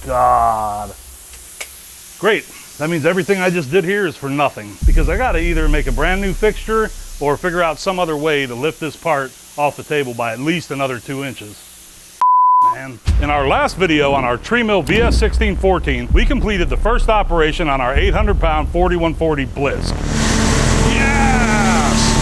God. Great. That means everything I just did here is for nothing, because I got to either make a brand new fixture or figure out some other way to lift this part off the table by at least another 2 inches. Man. In our last video on our TRIMILL VS1614, we completed the first operation on our 800-pound 4140 Blisk. Yes!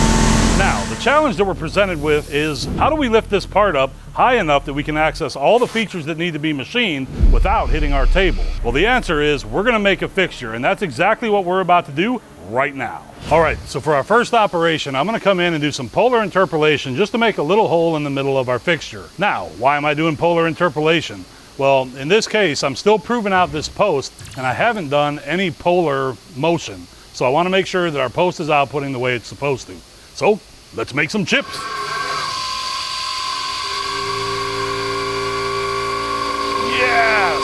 Now, the challenge that we're presented with is, how do we lift this part up high enough that we can access all the features that need to be machined without hitting our table? Well, the answer is we're going to make a fixture, and that's exactly what we're about to do right now. All right, so for our first operation, I'm going to come in and do some polar interpolation just to make a little hole in the middle of our fixture. Now, why am I doing polar interpolation? Well, in this case, I'm still proving out this post, and I haven't done any polar motion. So I want to make sure that our post is outputting the way it's supposed to. So let's make some chips. Yes!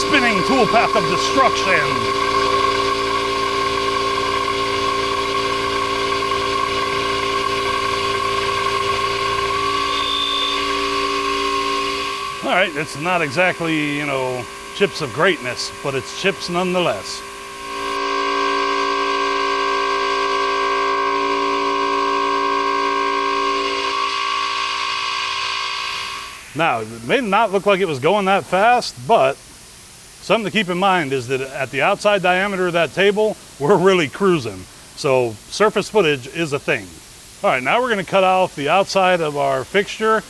Spinning toolpath of destruction. All right, it's not exactly, you know, chips of greatness, but it's chips nonetheless. Now, it may not look like it was going that fast, but something to keep in mind is that at the outside diameter of that table, we're really cruising. So surface footage is a thing. All right, now we're gonna cut off the outside of our fixture.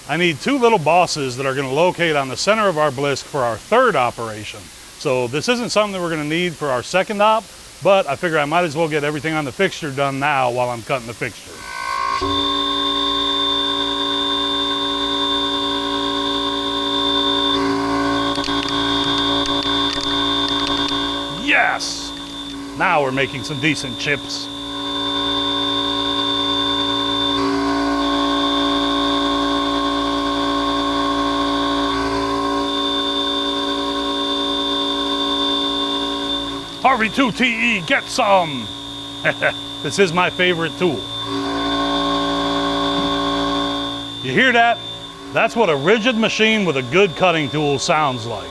I need 2 little bosses that are going to locate on the center of our Blisk for our third operation. So this isn't something that we're going to need for our second op, but I figure I might as well get everything on the fixture done now while I'm cutting the fixture. Yes! Now we're making some decent chips. Harvey 2TE, get some! This is my favorite tool. You hear that? That's what a rigid machine with a good cutting tool sounds like.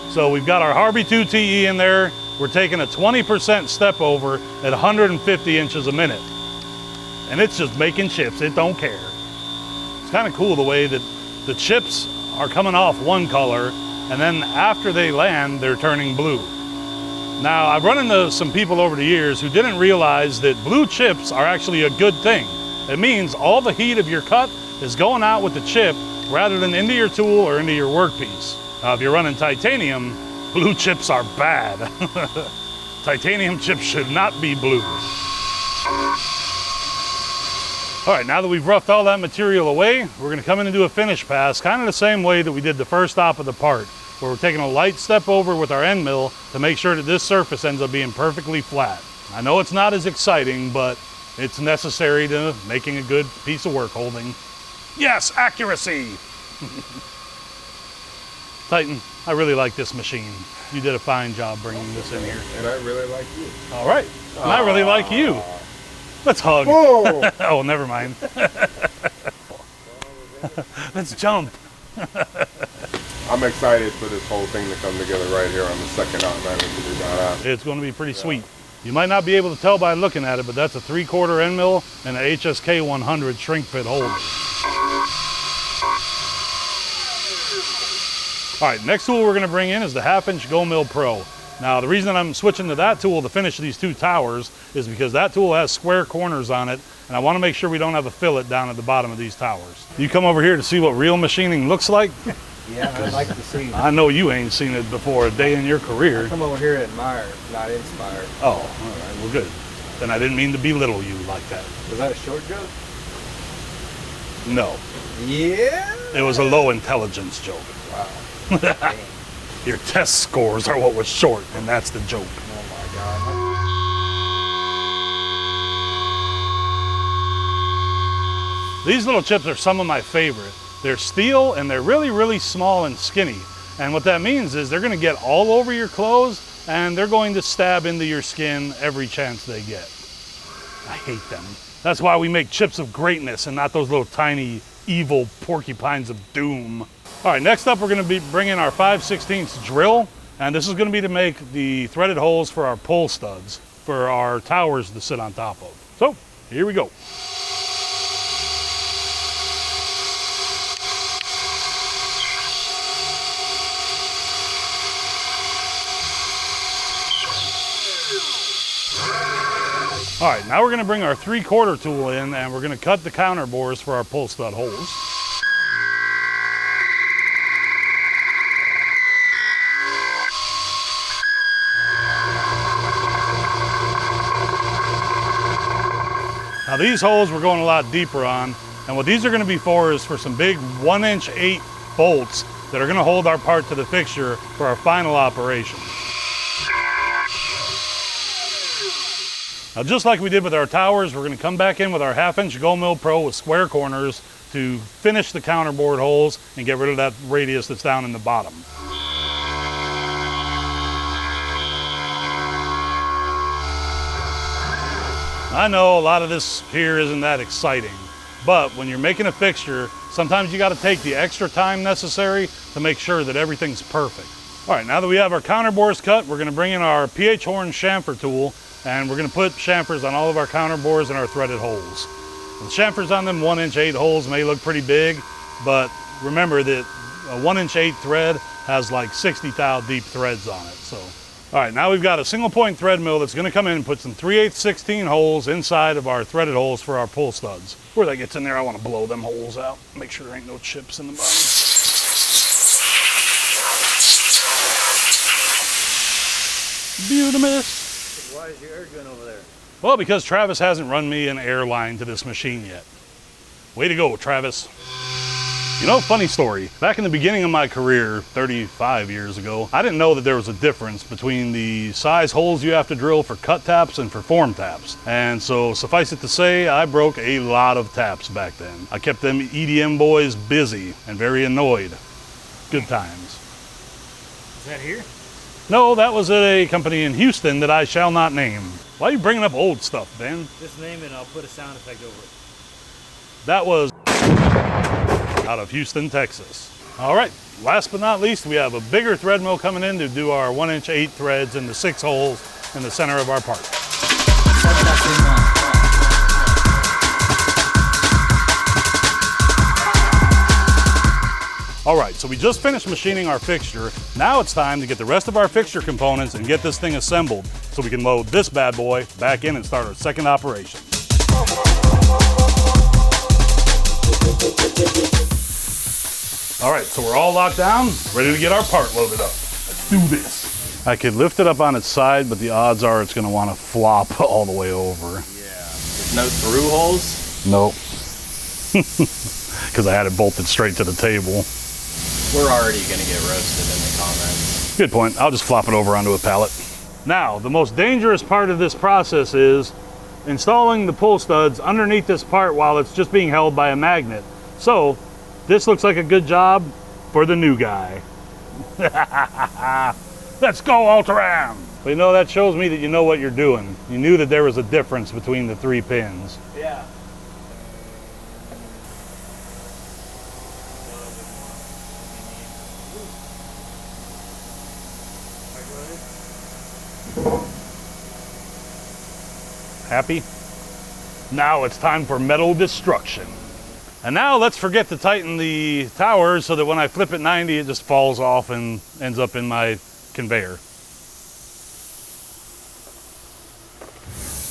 So we've got our Harvey 2TE in there. We're taking a 20% step over at 150 inches a minute. And it's just making chips, it don't care. It's kind of cool the way that the chips are coming off one color, and then after they land, they're turning blue. Now, I've run into some people over the years who didn't realize that blue chips are actually a good thing. It means all the heat of your cut is going out with the chip rather than into your tool or into your workpiece. Now, if you're running titanium, blue chips are bad. Titanium chips should not be blue. All right, now that we've roughed all that material away, we're gonna come in and do a finish pass, kind of the same way that we did the first op of the part, where we're taking a light step over with our end mill to make sure that this surface ends up being perfectly flat. I know it's not as exciting, but it's necessary to making a good piece of work holding. Yes, accuracy! Titan, I really like this machine. You did a fine job bringing this in here. And I really like you. All right, and I really like you. Let's hug. Whoa. Oh, never mind. Let's jump. I'm excited for this whole thing to come together right here on the second op. It's going to be pretty sweet. You might not be able to tell by looking at it, but that's a 3/4 end mill and an HSK 100 shrink fit holder. All right, next tool we're going to bring in is the 1/2-inch Go Mill Pro. Now, the reason I'm switching to that tool to finish these 2 towers is because that tool has square corners on it, and I want to make sure we don't have a fillet down at the bottom of these towers. You come over here to see what real machining looks like? Yeah, I'd like to see. I know you ain't seen it before a day in your career. I come over here to admire, not inspire. Oh, all right, well, good. Then I didn't mean to belittle you like that. Was that a short joke? No. Yeah? It was a low intelligence joke. Wow. Your test scores are what was short, and that's the joke. Oh my God. These little chips are some of my favorite. They're steel and they're really, really small and skinny. And what that means is they're gonna get all over your clothes and they're going to stab into your skin every chance they get. I hate them. That's why we make chips of greatness and not those little tiny evil porcupines of doom. All right, next up we're gonna be bringing our 5/16 drill, and this is gonna be to make the threaded holes for our pull studs for our towers to sit on top of. So, here we go. All right, now we're gonna bring our 3/4 tool in and we're gonna cut the counter bores for our pull stud holes. Now these holes we're going a lot deeper on, and what these are gonna be for is for some big 1'8" bolts that are gonna hold our part to the fixture for our final operation. Now, just like we did with our towers, we're gonna come back in with our 1/2" Go Mill Pro with square corners to finish the counterboard holes and get rid of that radius that's down in the bottom. I know a lot of this here isn't that exciting, but when you're making a fixture, sometimes you gotta take the extra time necessary to make sure that everything's perfect. All right, now that we have our counterbores cut, we're gonna bring in our PH horn chamfer tool, and we're gonna put chamfers on all of our counterbores and our threaded holes. The chamfers on them 1'8" holes may look pretty big, but remember that a 1'8" thread has like 60 thou deep threads on it. So, all right, now we've got a single point thread mill that's gonna come in and put some 3/8 16 holes inside of our threaded holes for our pull studs. Before that gets in there, I wanna blow them holes out, make sure there ain't no chips in the bottom. Beautimous. Why is your air gun over there? Well, because Travis hasn't run me an air line to this machine yet. Way to go, Travis. You know, funny story. Back in the beginning of my career, 35 years ago, I didn't know that there was a difference between the size holes you have to drill for cut taps and for form taps. And so, suffice it to say, I broke a lot of taps back then. I kept them EDM boys busy and very annoyed. Good times. Is that here? No, that was at a company in Houston that I shall not name. Why are you bringing up old stuff, Ben? Just name it and I'll put a sound effect over it. That was out of Houston, Texas. All right, last but not least, we have a bigger thread mill coming in to do our 1'8" threads in the 6 holes in the center of our part. All right, so we just finished machining our fixture. Now it's time to get the rest of our fixture components and get this thing assembled so we can load this bad boy back in and start our second operation. All right, so we're all locked down, ready to get our part loaded up. Let's do this. I could lift it up on its side, but the odds are it's gonna wanna flop all the way over. Yeah. There's no through holes? Nope. Because I had it bolted straight to the table. We're already gonna get roasted in the comments. Good point. I'll just flop it over onto a pallet. Now, the most dangerous part of this process is installing the pull studs underneath this part while it's just being held by a magnet. So, this looks like a good job for the new guy. Let's go, Ultraman! But you know, that shows me that you know what you're doing. You knew that there was a difference between the 3 pins. Yeah. Happy? Now it's time for metal destruction. And now let's forget to tighten the towers so that when I flip it 90, it just falls off and ends up in my conveyor.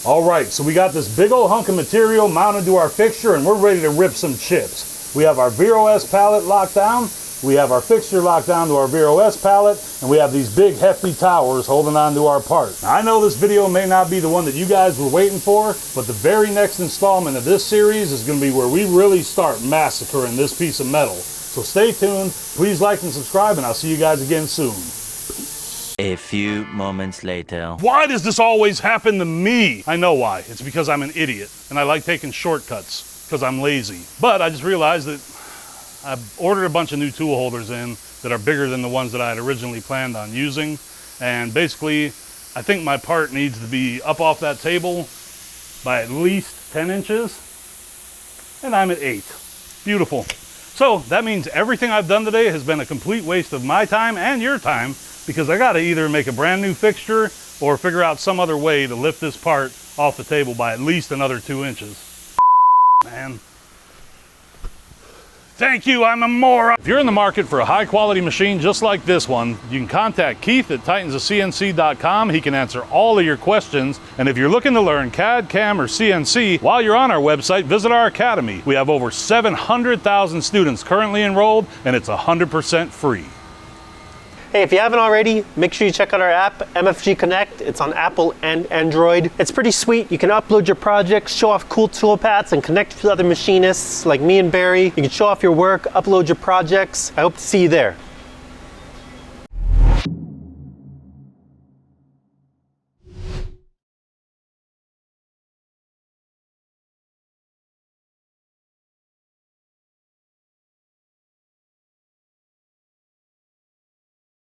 All right, so we got this big old hunk of material mounted to our fixture and we're ready to rip some chips. We have our Vero S pallet locked down, we have our fixture locked down to our Vero S pallet, and we have these big hefty towers holding on to our part. Now, I know this video may not be the one that you guys were waiting for, but the very next installment of this series is going to be where we really start massacring this piece of metal. So stay tuned, please like and subscribe, and I'll see you guys again soon. A few moments later. Why does this always happen to me? I know why. It's because I'm an idiot, and I like taking shortcuts, because I'm lazy. But I just realized that I've ordered a bunch of new tool holders in that are bigger than the ones that I had originally planned on using. And basically, I think my part needs to be up off that table by at least 10 inches. And I'm at 8. Beautiful. So that means everything I've done today has been a complete waste of my time and your time, because I gotta either make a brand new fixture or figure out some other way to lift this part off the table by at least another 2 inches. Man. Thank you, I'm a moron. If you're in the market for a high quality machine just like this one, you can contact Keith at titansofcnc.com. He can answer all of your questions. And if you're looking to learn CAD, CAM, or CNC, while you're on our website, visit our academy. We have over 700,000 students currently enrolled, and it's 100% free. Hey, if you haven't already, make sure you check out our app, MFG Connect. It's on Apple and Android. It's pretty sweet. You can upload your projects, show off cool toolpaths, and connect with other machinists like me and Barry. You can show off your work, upload your projects. I hope to see you there.